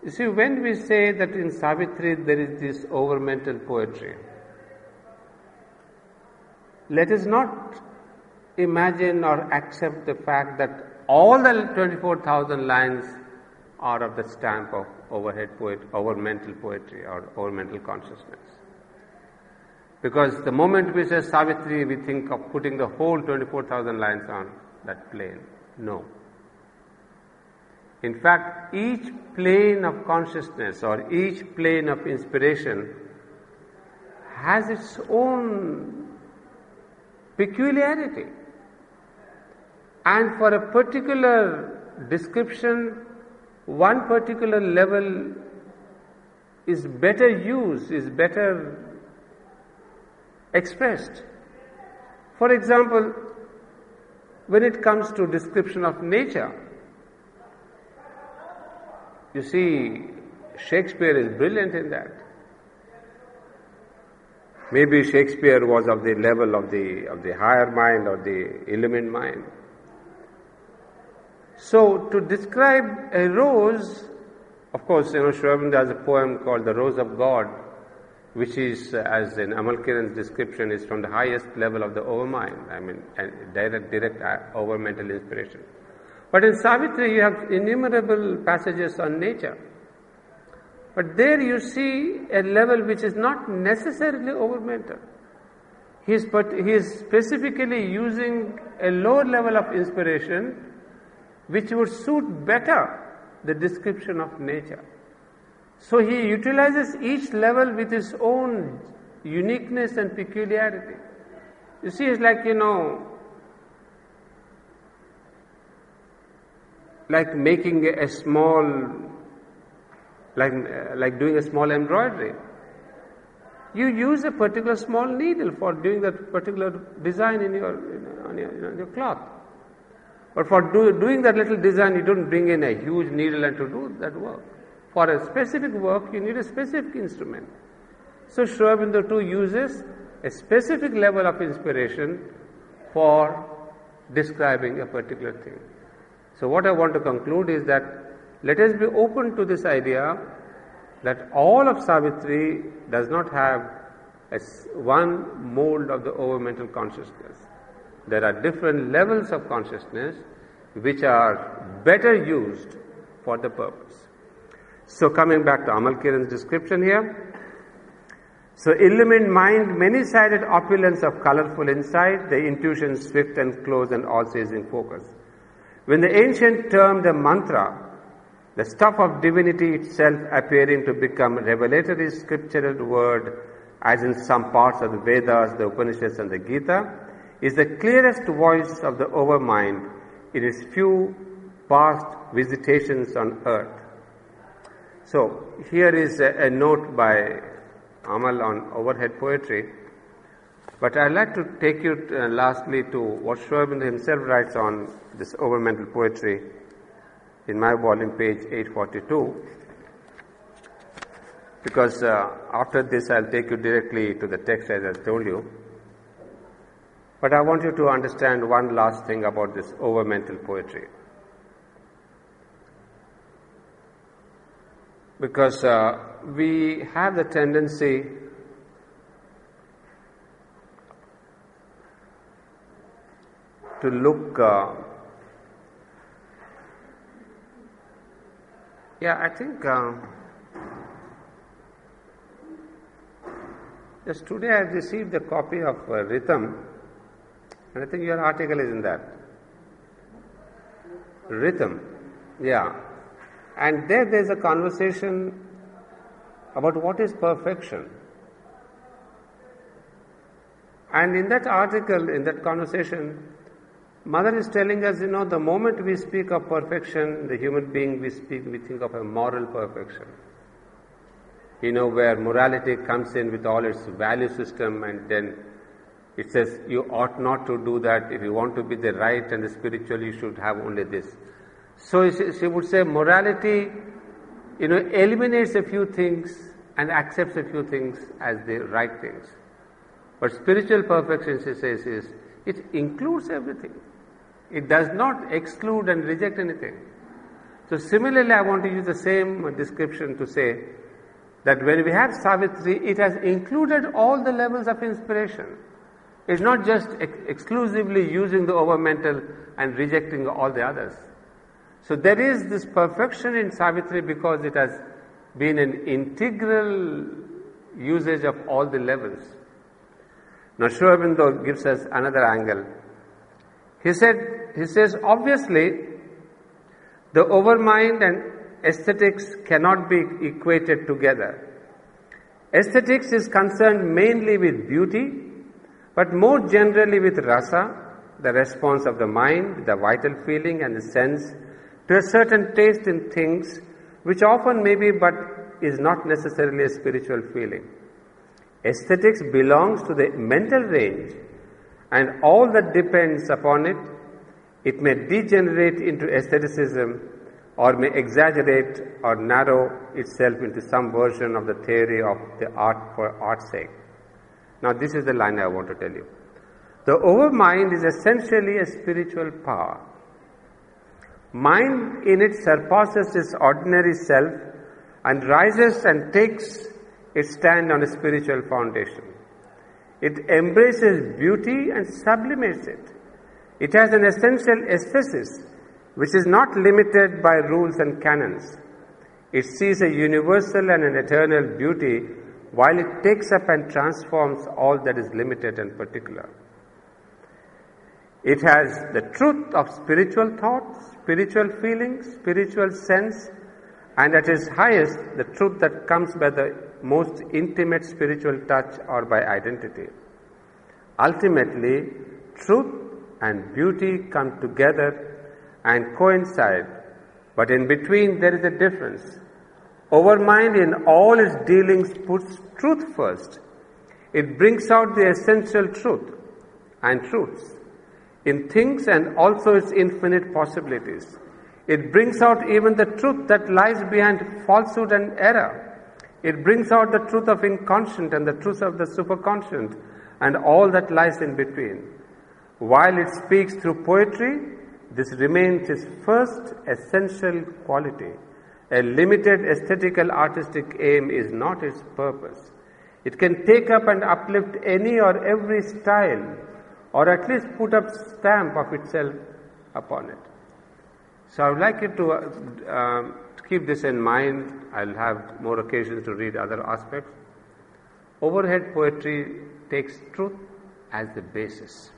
You see, when we say that in Savitri there is this over-mental poetry, let us not imagine or accept the fact that all the 24,000 lines are of the stamp of over-mental poetry or over-mental consciousness. Because the moment we say Savitri, we think of putting the whole 24,000 lines on that plane. No. In fact, each plane of consciousness or each plane of inspiration has its own peculiarity. And for a particular description, one particular level is better used, is better expressed. For example, when it comes to description of nature, you see, Shakespeare is brilliant in that. Maybe Shakespeare was of the level of the higher mind or the illumined mind. So, to describe a rose, of course, Aurobindo has a poem called The Rose of God. which is, as in Amal Kiran's description, is from the highest level of the overmind, direct over mental inspiration. But in Savitri you have innumerable passages on nature. But there you see a level which is not necessarily over mental. He is specifically using a lower level of inspiration which would suit better the description of nature. So he utilizes each level with his own uniqueness and peculiarity. You see, it's like, like making a small, like doing a small embroidery. You use a particular small needle for doing that particular design on your cloth. But for doing that little design, you don't bring in a huge needle and to do that work. For a specific work, you need a specific instrument. So Sri Aurobindo too uses a specific level of inspiration for describing a particular thing. So what I want to conclude is that let us be open to this idea that all of Savitri does not have one mold of the over-mental consciousness. There are different levels of consciousness which are better used for the purpose. So coming back to Amal Kiran's description here. So illumined mind, many-sided opulence of colorful insight, the intuition swift and close and all-seizing focus. When the ancient termed the mantra, the stuff of divinity itself appearing to become revelatory scriptural word, as in some parts of the Vedas, the Upanishads and the Gita, is the clearest voice of the overmind in its few past visitations on earth. So here is a note by Amal on overhead poetry, but I'd like to take you lastly to what Sri Aurobindo himself writes on this overmental poetry in my volume, page 842, because after this I'll take you directly to the text as I told you. But I want you to understand one last thing about this overmental poetry. Because we have the tendency to look, I think just today I received a copy of Rhythm, and I think your article is in that. Rhythm, yeah. And there's a conversation about what is perfection. And in that article, in that conversation, Mother is telling us, the moment we speak of perfection, the human being we think of a moral perfection. Where morality comes in with all its value system, and then it says you ought not to do that. If you want to be the right and the spiritual, you should have only this. So she would say morality, eliminates a few things and accepts a few things as the right things. But spiritual perfection, she says, it includes everything. It does not exclude and reject anything. So similarly, I want to use the same description to say that when we have Savitri, it has included all the levels of inspiration. It's not just exclusively using the overmental and rejecting all the others. So there is this perfection in Savitri because it has been an integral usage of all the levels. Now Sri Aurobindo gives us another angle. He says, obviously, the overmind and aesthetics cannot be equated together. Aesthetics is concerned mainly with beauty, but more generally with rasa, the response of the mind, the vital feeling and the sense to a certain taste in things, which often may be but is not necessarily a spiritual feeling. Aesthetics belongs to the mental range, and all that depends upon it, it may degenerate into aestheticism or may exaggerate or narrow itself into some version of the theory of the art for art's sake. Now this is the line I want to tell you. The overmind is essentially a spiritual power. Mind in it surpasses its ordinary self and rises and takes it stands on a spiritual foundation. It embraces beauty and sublimates it. It has an essential aesthesis which is not limited by rules and canons. It sees a universal and an eternal beauty while it takes up and transforms all that is limited and particular. It has the truth of spiritual thought, spiritual feeling, spiritual sense, and at its highest, the truth that comes by the most intimate spiritual touch or by identity. Ultimately, truth and beauty come together and coincide, but in between there is a difference. Our mind in all its dealings puts truth first. It brings out the essential truth and truths in things and also its infinite possibilities. It brings out even the truth that lies behind falsehood and error. It brings out the truth of inconscient and the truth of the superconscient and all that lies in between. While it speaks through poetry, this remains its first essential quality. A limited aesthetical artistic aim is not its purpose. It can take up and uplift any or every style, or at least put a stamp of itself upon it. So I would like you to keep this in mind. I'll have more occasions to read other aspects. Overhead poetry takes truth as the basis.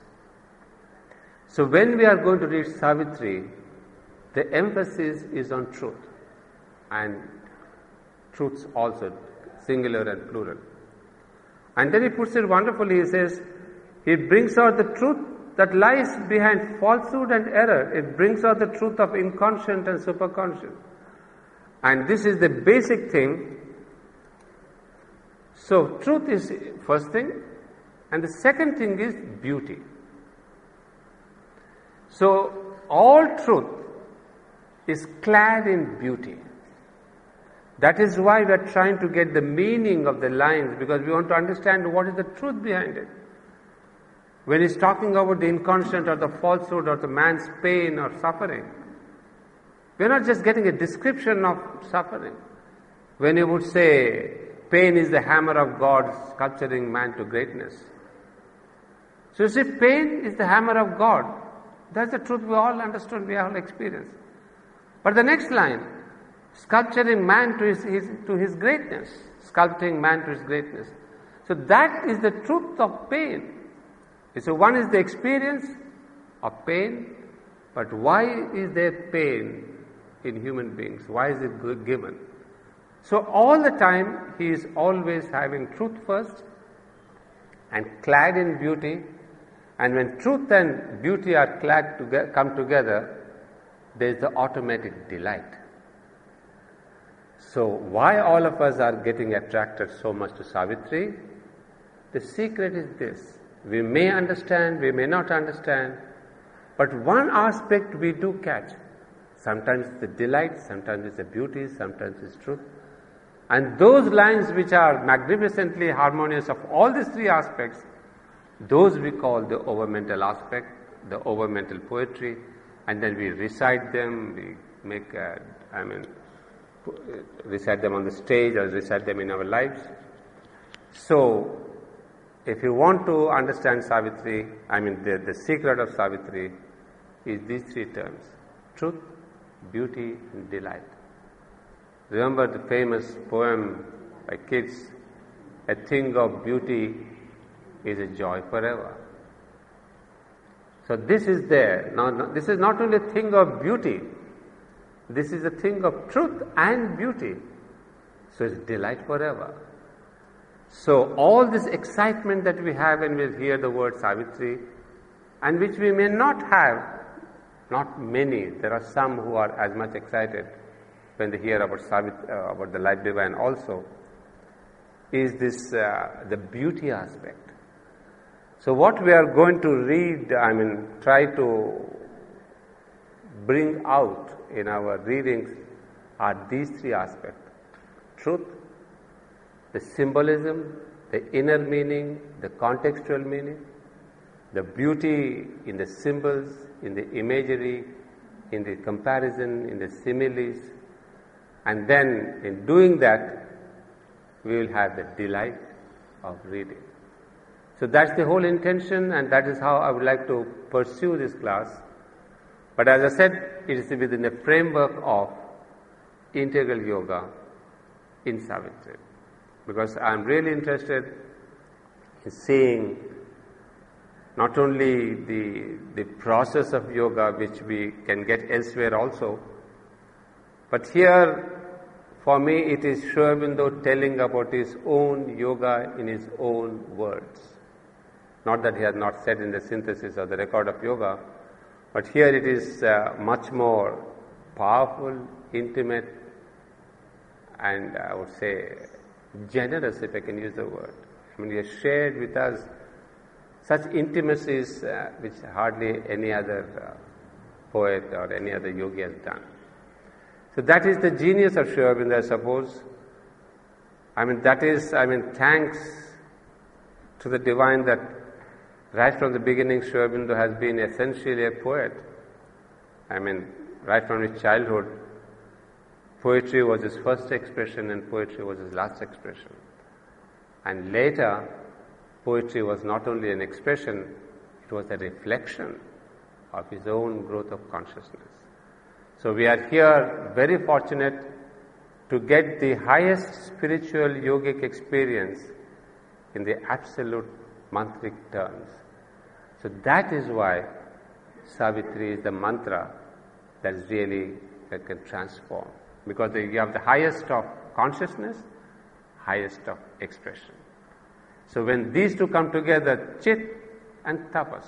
So when we are going to read Savitri, the emphasis is on truth, and truths also, singular and plural. And then he puts it wonderfully. He says, it brings out the truth that lies behind falsehood and error. It brings out the truth of inconscient and superconscient. And this is the basic thing. So truth is first thing, and the second thing is beauty. So all truth is clad in beauty. That is why we are trying to get the meaning of the lines, because we want to understand what is the truth behind it. When he's talking about the inconscient or the falsehood or the man's pain or suffering, we're not just getting a description of suffering. When he would say, pain is the hammer of God sculpturing man to greatness. So you see, pain is the hammer of God. That's the truth we all understood, we all experienced. But the next line, sculpturing man to his greatness, sculpting man to his greatness. So that is the truth of pain. So one is the experience of pain, but why is there pain in human beings? Why is it given? So all the time he is always having truth first and clad in beauty, and when truth and beauty are come together, there is the automatic delight. So why all of us are getting attracted so much to Savitri? The secret is this. We may understand, we may not understand, but one aspect we do catch. Sometimes it's the delight, sometimes it's the beauty, sometimes it's truth. And those lines which are magnificently harmonious of all these three aspects, those we call the overmental aspect, the overmental poetry, and then we recite them, we make, recite them on the stage or recite them in our lives. So, if you want to understand Savitri, the secret of Savitri is these three terms: truth, beauty, and delight. Remember the famous poem by Keats, "A thing of beauty is a joy forever." So this is there. Now, this is not only a thing of beauty, this is a thing of truth and beauty. So it's delight forever. So all this excitement that we have when we hear the word Savitri, and which we may not have, not many, there are some who are as much excited when they hear about about the life divine also, is this the beauty aspect. So what we are going to read, try to bring out in our readings are these three aspects: truth, the symbolism, the inner meaning, the contextual meaning, the beauty in the symbols, in the imagery, in the comparison, in the similes, and then in doing that, we will have the delight of reading. So that's the whole intention, and that is how I would like to pursue this class. But as I said, it is within the framework of integral yoga in Savitri, because I am really interested in seeing not only the process of yoga which we can get elsewhere also, but here for me it is Aurobindo telling about his own yoga in his own words. Not that he has not said in the synthesis or the record of yoga, but here it is much more powerful, intimate, and I would say generous, if I can use the word. I mean, he has shared with us such intimacies which hardly any other poet or any other yogi has done. So that is the genius of Aurobindo, I suppose. Thanks to the divine that right from the beginning Aurobindo has been essentially a poet. Right from his childhood, poetry was his first expression and poetry was his last expression. And later, poetry was not only an expression, it was a reflection of his own growth of consciousness. So we are here very fortunate to get the highest spiritual yogic experience in the absolute mantric terms. So that is why Savitri is the mantra that is really that can transform. Because you have the highest of consciousness, highest of expression. So when these two come together, Chit and Tapas.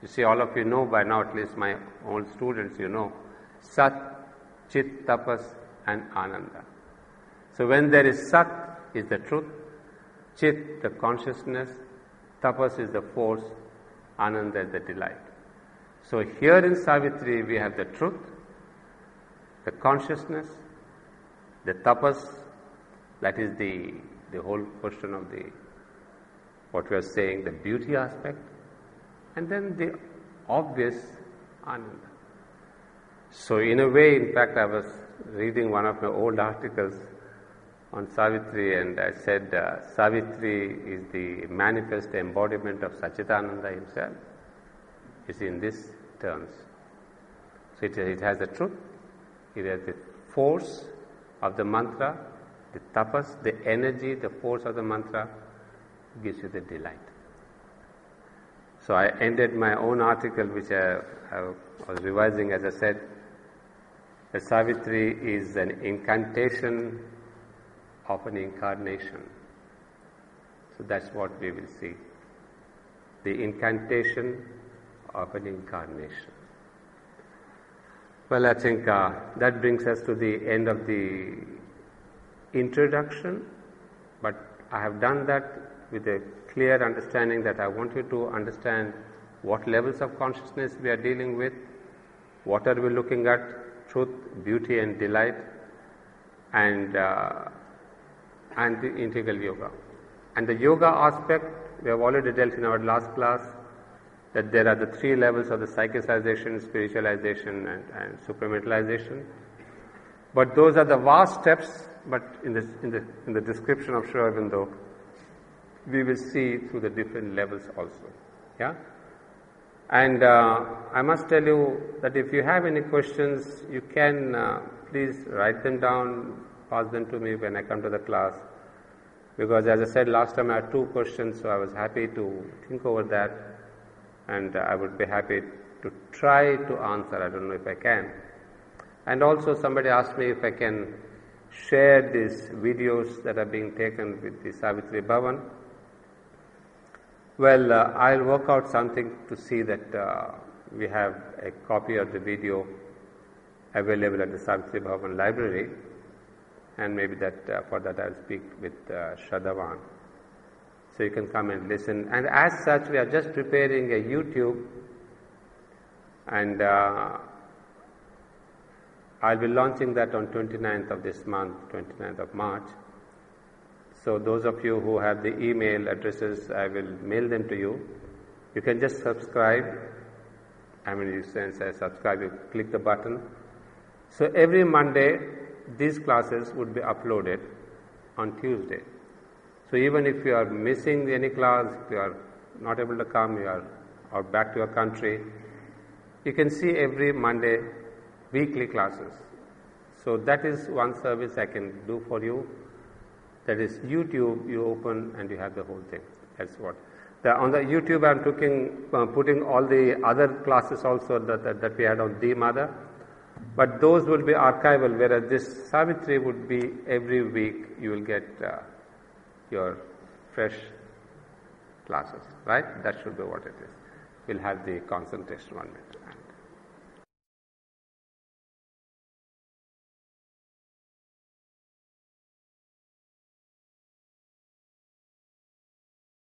You see, all of you know by now, at least my old students, you know, Sat, Chit, Tapas and Ananda. So when there is Sat is the truth, Chit the consciousness, Tapas is the force, Ananda is the delight. So here in Savitri we have the truth, the consciousness, the tapas, that is the whole question of what we are saying, the beauty aspect, and then the obvious Ananda. So in a way, in fact, I was reading one of my old articles on Savitri, and I said Savitri is the manifest embodiment of Sachidananda himself. You see, in these terms. So it has the truth, it has the force of the mantra, the tapas, the energy, the force of the mantra gives you the delight. So I ended my own article, which I was revising, as I said, that Savitri is an incantation of an incarnation. So that's what we will see. The incantation of an incarnation. Well, I think that brings us to the end of the introduction, but I have done that with a clear understanding that I want you to understand what levels of consciousness we are dealing with, what are we looking at, truth, beauty and delight, and the integral yoga. And the yoga aspect, we have already dealt in our last class, that there are the three levels of the psychicization, spiritualization and supramentalization. But those are the vast steps, but in the description of Aurobindo, we will see through the different levels also. Yeah? And I must tell you that if you have any questions, you can please write them down, pass them to me when I come to the class. Because as I said last time, I had 2 questions, so I was happy to think over that, and I would be happy to try to answer. I don't know if I can. And also somebody asked me if I can share these videos that are being taken with the Savitri Bhavan. Well, I'll work out something to see that we have a copy of the video available at the Savitri Bhavan library, and maybe that for that I'll speak with Shadavan. So you can come and listen. And as such, we are just preparing a YouTube, and I'll be launching that on 29th of this month, 29th of March. So those of you who have the email addresses, I will mail them to you. You can just subscribe. You say subscribe, you click the button. So every Monday, these classes would be uploaded on Tuesday. So even if you are missing any class, if you are not able to come, you are or back to your country, you can see every Monday weekly classes. So that is one service I can do for you. That is YouTube, you open and you have the whole thing. That's what. On the YouTube I am putting all the other classes also that we had on the Mother, but those will be archival, whereas this Savitri would be every week you will get your fresh classes, right? That should be what it is. We'll have the concentration 1 minute.